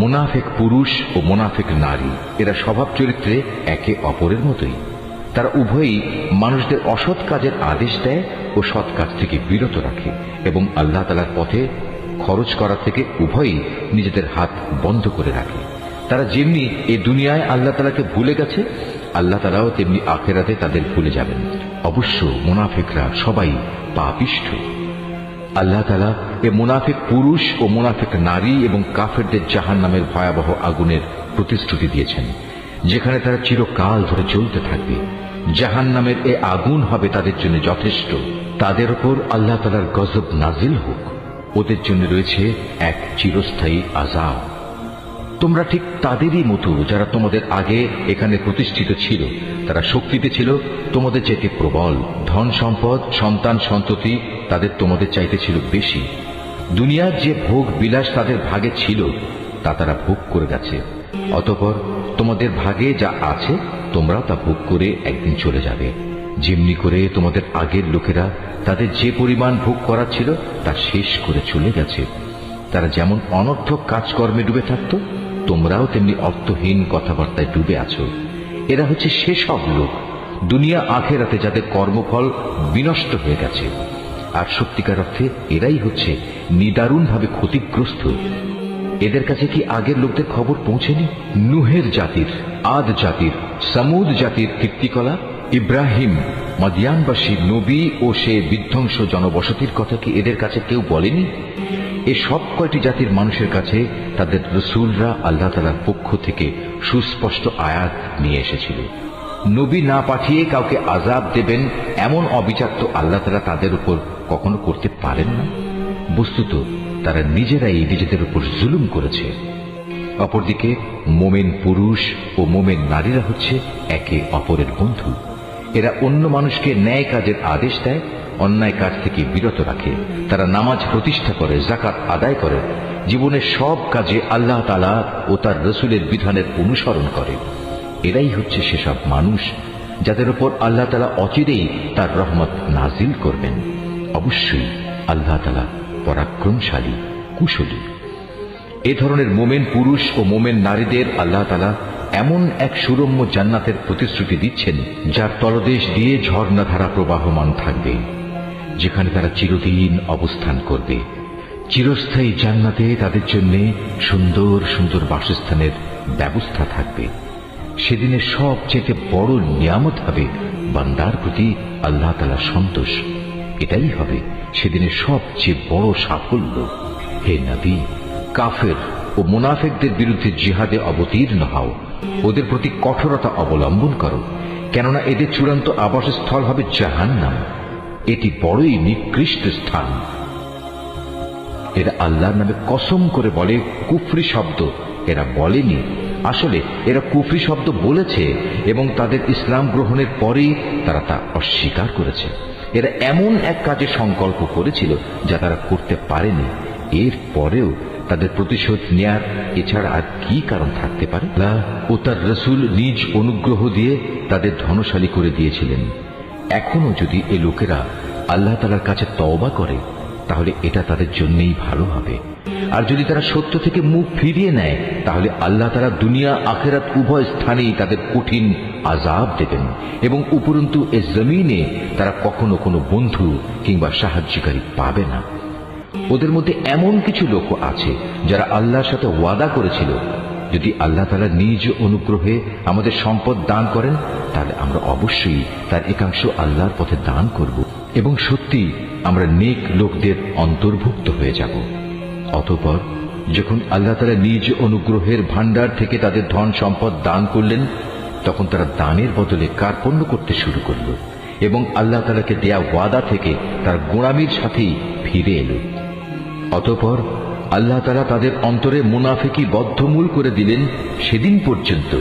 মুনাফিক পুরুষ ও মুনাফিক নারী এরা স্বভাব চরিত্রে একে অপরের মতোই। তারা উভয়ই মানুষদের অসৎ কাজের আদেশ দেয় ও সৎ কাজ থেকে বিরত রাখে এবং আল্লাহ তাআলার পথে খরচ করা থেকে উভয়ই নিজেদের হাত বন্ধ করে রাখে। তারা যেমনি এই দুনিয়ায় আল্লাহ তাআলাকে ভুলে গেছে, আল্লাহ তাআলাও তেমনি আখিরাতে তাদের ভুলে যাবেন। অবশ্য মুনাফিকরা সবাই পাপিষ্ঠ। আল্লাহ তাআলা এ মুনাফিক পুরুষ ও মুনাফিক নারী এবং কাফেরদের জাহান্নামের ভয়াবহ আগুনের প্রতিশ্রুতি দিয়েছেন, যেখানে তারা চিরকাল ধরে জ্বলতে থাকবে। জাহান্নামের এ আগুন হবে তাদের জন্য যথেষ্ট। তাদের উপর আল্লাহ তাআলার গজব নাজিল হোক। ওদের জন্য রয়েছে এক চিরস্থায়ী আযাব। তোমরা ঠিক তাদেরই মতো যারা তোমাদের আগে এখানে প্রতিষ্ঠিত ছিল। তারা শক্তিতে ছিল তোমাদের চাইতে প্রবল, ধন সম্পদ, সন্তান সন্ততি তাদের তোমাদের চাইতে ছিল বেশি। দুনিয়ার যে ভোগ বিলাস তাদের ভাগে ছিল তা তারা ভোগ করে গেছে। অতঃপর তোমাদের ভাগে যা আছে তোমরা তা ভোগ করে একদিন চলে যাবে। যেমনি করে তোমাদের আগের লোকেরা তাদের যে পরিমাণ ভোগ করা ছিল তা শেষ করে চলে গেছে। তারা যেমন অনর্থক কাজকর্মে ডুবে থাকত, তোমরাও তেমনি অর্থহীন কথাবার্তায় ডুবে আছো। এরা হচ্ছে সেসব লোক দুনিয়া আখেরাতে যাদের কর্মফল বিনষ্ট হয়ে গেছে। আর সত্যিকার অর্থে এরাই হচ্ছে নিদারুণভাবে ক্ষতিগ্রস্ত। এদের কাছে কি আগের লোকদের খবর পৌঁছেনি? নুহের জাতির, আদ জাতির, সামুদ জাতির কীর্তিকলা, ইব্রাহিম, মাদিয়ানবাসী নবী ও সে বিধ্বংস জনবসতির কথা কি এদের কাছে কেউ বলেনি? এ সব কয়টি জাতির মানুষের কাছে তাদের রসুলরা আল্লাহ তাআলার পক্ষ থেকে সুস্পষ্ট আয়াত নিয়ে এসেছিল। নবী না পাঠিয়ে কাউকে আযাব দেবেন এমন অবিচার তো আল্লাহ তাআলা তাদের উপর কখনো করতে পারেন না। বস্তুত তারা নিজেরাই নিজেদের উপর জুলুম করেছে। অপরদিকে মোমেন পুরুষ ও মোমেন নারীরা হচ্ছে একে অপরের বন্ধু। এরা অন্য মানুষকে ন্যায় কাজের আদেশ দেয়, অন্যায় কাজ থেকে বিরত রাখে। তারা নামাজ প্রতিষ্ঠা করে, যাকাত আদায় করে, জীবনের সব কাজে আল্লাহ তাআলা ও তার রসুলের বিধানের অনুসরণ করে। এরাই হচ্ছে সেসব মানুষ যাদের উপর আল্লাহ তাআলা অচিরেই তার রহমত নাজিল করবেন। অবশ্যই আল্লাহ তাআলা পরাক্রমশালী, কুশলী। এ ধরনের মোমেন পুরুষ ও মোমেন নারীদের আল্লাহ তাআলা এমন এক সুরম্য জান্নাতের প্রতিশ্রুতি দিচ্ছেন যার তলদেশ দিয়ে ঝর্ণাধারা প্রবাহমান থাকবে, যেখানে তারা চিরদিন অবস্থান করবে। চিরস্থায়ী জান্নাতে তাদের জন্য সুন্দর সুন্দর বাসস্থানের ব্যবস্থা থাকবে। সেদিনের সবচেয়ে বড় নিয়ামত হবে বান্দার প্রতি আল্লাহ তাআলার সন্তোষ। এটাই হবে সেদিনের সবচেয়ে বড় সাফল্য। হে নবী, কাফের ও মুনাফিকদের বিরুদ্ধে জিহাদে অবতীর্ণ হও। ওদের প্রতি কঠোরতা অবলম্বন করো, কেননা এদের চূড়ান্ত আবাসস্থল হবে জাহান্নাম। এটি বড়ই নিকৃষ্ট স্থান। এরা আল্লাহর নামে কসম করে বলে কুফরি শব্দ এরা বলেনি। আসলে এরা কুফরি শব্দ বলেছে এবং তাদের ইসলাম গ্রহণের পরেই তারা তা অস্বীকার করেছে। এরা এমন এক কাজে সংকল্প করেছিল যা তারা করতে পারেনি। এর পরেও তাদের প্রতিশোধ নেয়ার এছাড়া আর কি কারণ থাকতে পারে? আল্লাহ ও তার রসুল নিজ অনুগ্রহ দিয়ে তাদের ধনশালী করে দিয়েছিলেন। এখনো যদি এ লোকেরা আল্লাহ তাআলার কাছে তওবা করে তাহলে এটা তাদের জন্যই ভালো হবে। আর যদি তারা সত্য থেকে মুখ ফিরিয়ে নেয় তাহলে আল্লাহ তাআলা দুনিয়া আখিরাত উভয় স্থানেই তাদের কঠিন আযাব দেবেন এবং উপরন্তু এ জমিনে তারা কখনো কোনো বন্ধু কিংবা সাহায্যকারী পাবে না। ওদের মধ্যে এমন কিছু লোক আছে যারা আল্লাহর সাথে ওয়াদা করেছিল, যদি আল্লাহ তাআলা নিজ অনুগ্রহে আমাদের সম্পদ দান করেন তাহলে আমরা অবশ্যই তার একাংশ আল্লাহর পথে দান করব এবং সত্যি আমরা নেক লোকদের অন্তর্ভুক্ত হয়ে যাব। অতঃপর যখন আল্লাহ তাআলা নিজ অনুগ্রহের ভান্ডার থেকে তাদের ধন সম্পদ দান করলেন, তখন তারা দানের বদলে কার্পণ্য করতে শুরু করল এবং আল্লাহ তাআলাকে দেয়া ওয়াদা থেকে তার গোঁড়ামির সাথেই ফিরে এল। অতঃপর আল্লাহ তাআলা তাদের অন্তরে মুনাফিকি বদ্ধমূল করে দিলেন সেদিন পর্যন্ত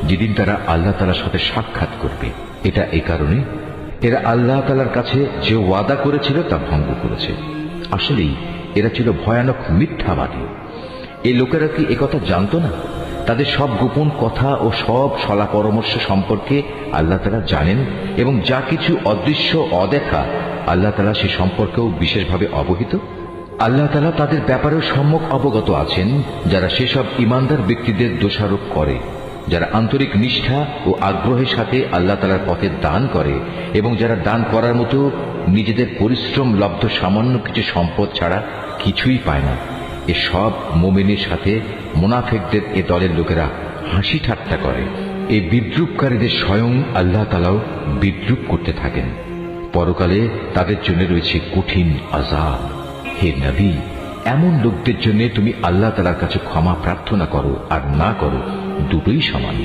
যেদিন তারা আল্লাহ তাআলার সাথে সাক্ষাৎ করবে। এটা এই কারণে এরা আল্লাহ তাআলার কাছে যে ওয়াদা করেছিল তা ভঙ্গ করেছে। আসলেই এরা ছিল ভয়ানক মিথ্যাবাদী। এই লোকেরা কি একথা জানত না? তাদের সব গোপন কথা ও সব সলা পরামর্শ সম্পর্কে আল্লাহ তাআলা জানেন এবং যা কিছু অদৃশ্য অদেখা আল্লাহ তাআলা সে সম্পর্কেও বিশেষভাবে অবহিত। আল্লাহ তাআলা তাদের ব্যাপারেও সম্যক অবগত আছেন, যারা সেসব ঈমানদার ব্যক্তিদের দোষারোপ করে, যারা আন্তরিক নিষ্ঠা ও আগ্রহের সাথে আল্লাহ তাআলার পথে দান করে এবং যারা দান করার মতো নিজেদের পরিশ্রম লব্ধ সামান্য কিছু সম্পদ ছাড়া কিছুই পায় না। এ সব মুমিনের সাথে মুনাফিকদের এ দলের লোকেরা হাসি ঠাট্টা করে। এই বিদ্রুপকারীদের স্বয়ং আল্লাহ তাআলাও বিদ্রুপ করতে থাকেন। পরকালে তাদের জন্য রয়েছে কঠিন আযাব। হে নবী, এমন লোকদের জন্য তুমি আল্লাহ তাআলার কাছে ক্ষমা প্রার্থনা করো আর না করো, দুটোই সমান।